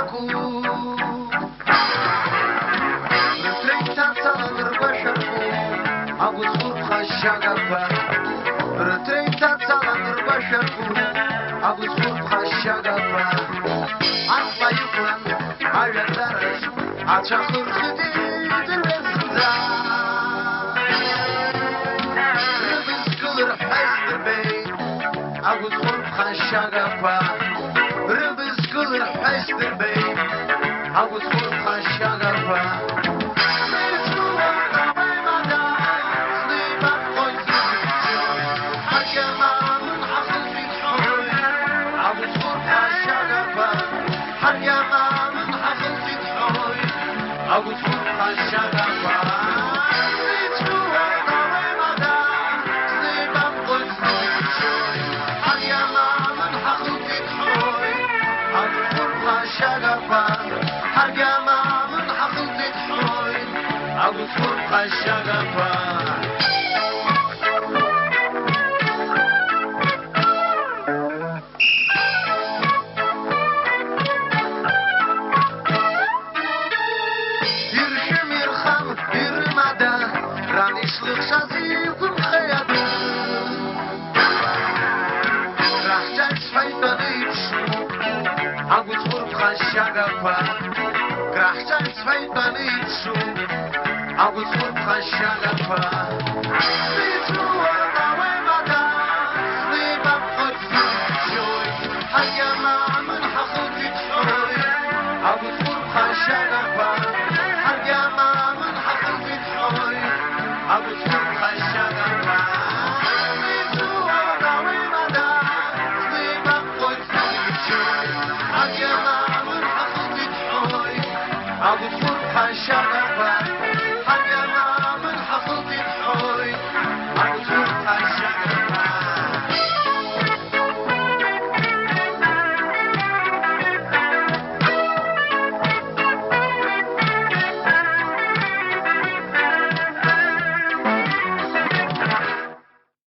بشركو رتريتا تلغر بشركو أبو صرخ الشغفة رتريتا تلغر بشركو أبو صرخ الشغفة أصلا يقلن على الدرج أتشخر خديد الرزدان ربز كل حزد بي أبو صرخ الشغفة ربز كل حزد بي أبو صرخ الشغفة أبو صرخ الشغفة أبو صرخ الشغفة يرشم يرخم يرمدا راني يسلخ شازيكم خيادو راح جالس فايتاني يتشو أبو صرخ الشغفة راح جالس فايتاني يتشو أبو صرخ الشغفة أبو صرخ الشغفة أبو صرخ الشغفة أبو صرخ الشغفة